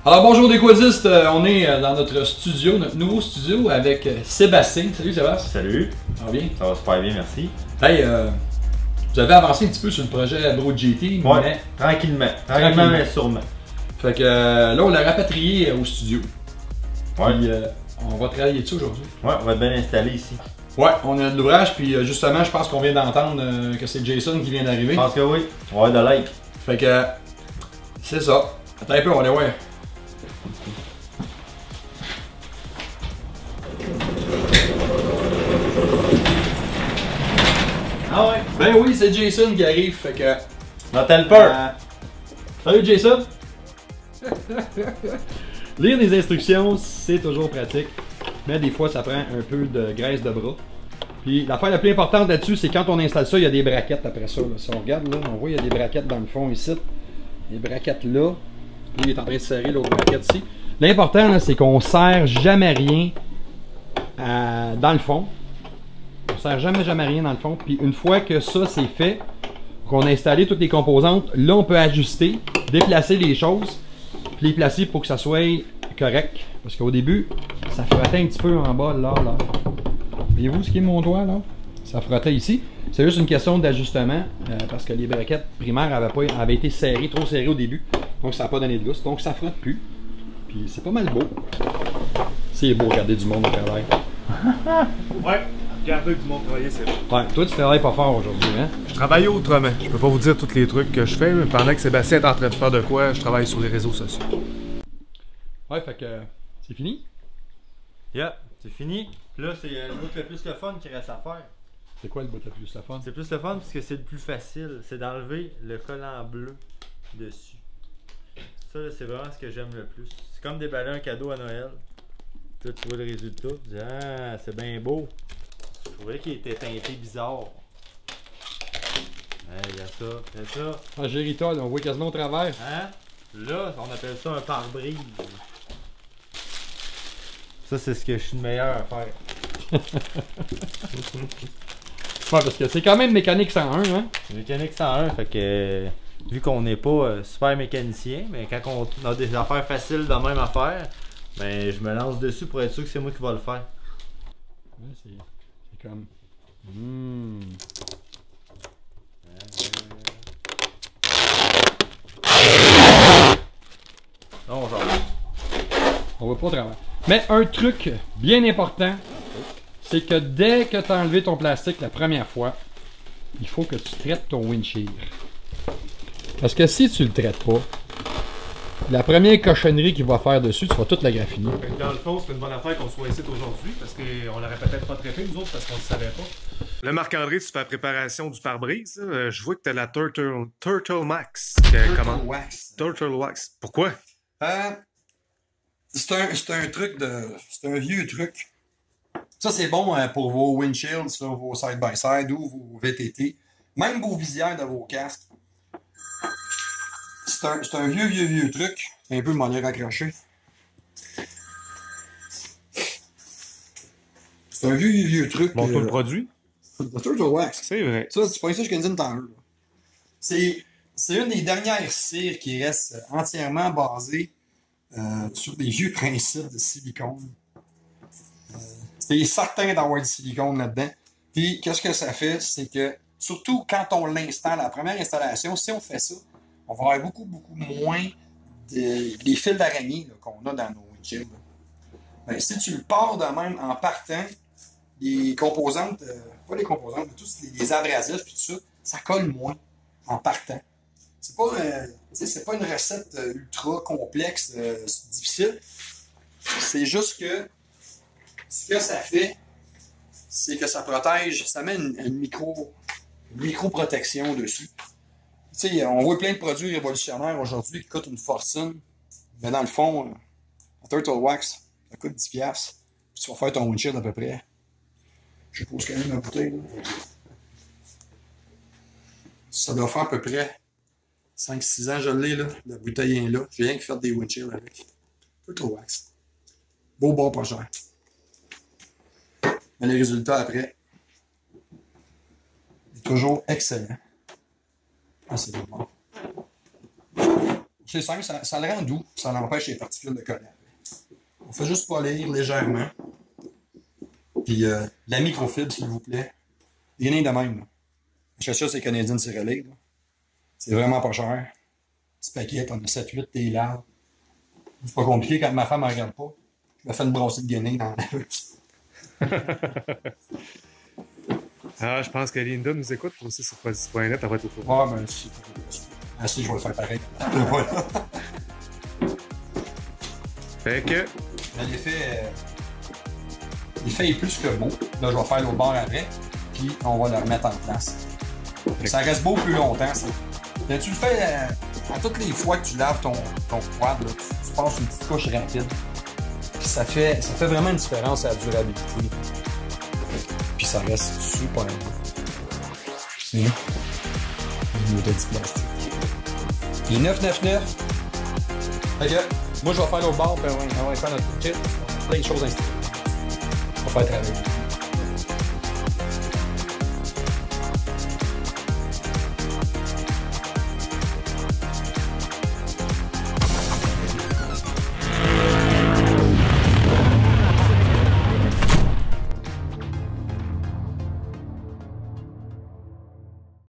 Alors bonjour des quadistes, on est dans notre studio, notre nouveau studio avec Sébastien. Salut Sébastien. Salut. Ça va bien? Ça va super bien, merci. Hey, vous avez avancé un petit peu sur le projet Bro GT, Ouais, mais... tranquillement mais sûrement. Fait que là on l'a rapatrié au studio. Ouais. Puis on va travailler dessus aujourd'hui. Ouais, on va être bien installé ici. Ouais, on a de l'ouvrage, puis justement je pense qu'on vient d'entendre que c'est Jason qui vient d'arriver. Je pense que oui. On va avoir de l'aide. Fait que c'est ça. Attends un peu, on va aller voir. Ah ouais? Ben oui, c'est Jason qui arrive, fait que... Not tel peur. Salut Jason! Lire des instructions, c'est toujours pratique, mais des fois ça prend un peu de graisse de bras. Puis l'affaire la plus importante là-dessus, c'est quand on installe ça, il y a des braquettes après ça. Là. Si on regarde, là, on voit il y a des braquettes dans le fond ici. Les braquettes là. Lui, il est en train de serrer l'autre braquette ici. L'important, c'est qu'on ne serre jamais rien dans le fond. On ne serre jamais rien dans le fond. Puis une fois que ça c'est fait, qu'on a installé toutes les composantes, là on peut ajuster, déplacer les choses, puis les placer pour que ça soit correct. Parce qu'au début, ça frottait un petit peu en bas, là. Voyez-vous ce qui est mon doigt, là? Ça frottait ici. C'est juste une question d'ajustement, parce que les braquettes primaires avaient été serrées, trop serrées au début. Donc ça n'a pas donné de lousse, donc ça frotte plus. Puis c'est pas mal beau. C'est beau regarder du monde au travail. Ouais, regarder du monde travailler, c'est beau. Ouais, toi tu travailles pas fort aujourd'hui, hein? Je travaille autrement. Je peux pas vous dire tous les trucs que je fais, mais pendant que Sébastien est en train de faire de quoi, je travaille sur les réseaux sociaux. Ouais, fait que c'est fini? Yeah, c'est fini. Puis là, c'est le bout le plus le fun qui reste à faire. C'est quoi le bout le plus le fun? C'est plus le fun parce que c'est le plus facile. C'est d'enlever le collant bleu dessus. Ça, là, c'est vraiment ce que j'aime le plus. C'est comme déballer un cadeau à Noël. Là, tu vois le résultat. Tu dis, ah, c'est bien beau. Je trouvais qu'il était teinté bizarre. Il y a ça, il y a ça. Ah, Gérita, on voit quasiment au travers. Hein? Là, on appelle ça un pare-brise. Ça, c'est ce que je suis le meilleur à faire. Ouais, parce que c'est quand même mécanique 101, hein? Mécanique 101, fait que vu qu'on n'est pas super mécanicien, mais quand on a des affaires faciles de même à faire, ben je me lance dessus pour être sûr que c'est moi qui va le faire. Ouais, c'est comme... Non, genre. On va pas au travers. Mais un truc bien important, c'est que dès que tu as enlevé ton plastique la première fois, il faut que tu traites ton windshield. Parce que si tu le traites pas, la première cochonnerie qu'il va faire dessus, tu vas toute la graffiner. Dans le fond, c'est une bonne affaire qu'on soit ici aujourd'hui, parce qu'on l'aurait peut-être pas traité, nous autres, parce qu'on ne savait pas. Le Marc-André, tu fais la préparation du pare-brise. Je vois que tu as la Turtle Max. Comment? Wax. Turtle Wax. Pourquoi? C'est un truc de... C'est un vieux truc. Ça, c'est bon pour vos windshields sur vos side-by-side ou vos VTT. Même vos visières de vos casques. C'est un vieux truc. Un peu de manière accrochée. C'est un vieux truc. Montre-toi le produit. Le Turtle Wax. C'est vrai. Ça, c'est pas ça que je connais une temps. C'est une des dernières cires qui reste entièrement basée sur des vieux principes de silicone. C'était certain d'avoir du silicone là-dedans. Puis, qu'est-ce que ça fait? C'est que, surtout quand on l'installe, la première installation, si on fait ça, on va avoir beaucoup moins des fils d'araignée qu'on a dans nos windshields. Ben, si tu le pars de même en partant, les composantes, pas les composantes, mais tous les abrasifs et tout ça, ça colle moins en partant. C'est pas une recette ultra complexe, difficile. C'est juste que ce que ça fait, c'est que ça protège, ça met une micro-protection dessus. Tu sais, on voit plein de produits révolutionnaires aujourd'hui qui coûtent une fortune, mais dans le fond, un Turtle Wax, ça coûte 10$. Puis tu vas faire ton windshield à peu près. Je suppose quand même ma bouteille. Là. Ça doit faire à peu près 5-6 ans, je l'ai là. La bouteille est là. J'ai rien que faire des windshields avec. Turtle Wax. Beau bon pas cher. Mais les résultats après, c'est toujours excellent. Ah, c'est bon. OK. C'est simple, ça le rend doux, ça l'empêche les particules de coller. On fait juste polir légèrement. Puis la microfibre, s'il vous plaît. Rien de même. Là. Je sais ça, c'est Canadian Tirelli. C'est vraiment pas cher. Petit paquet, on a 7-8, t'es large. C'est pas compliqué quand ma femme ne regarde pas. Je me fais une brassée de guenille dans la Ah, je pense que Linda nous écoute aussi sur Quasi.net, elle va être au courant. Ah, ben si. Ah, si, je vais le faire pareil. Voilà. Fait que. L'effet est plus que beau. Là, je vais faire l'autre bord après. Puis, on va le remettre en place. Ça reste beau plus longtemps. Là, tu le fais à toutes les fois que tu laves ton quad. Là, tu passes une petite couche rapide. Puis, ça fait vraiment une différence à la durabilité. Puis, ça reste super beau. C'est une modèle de plastique. Il est 9,99. Fait que, moi, je vais faire l'autre bord, puis on va faire notre kit. Plein de choses à installer. On va faire travailler.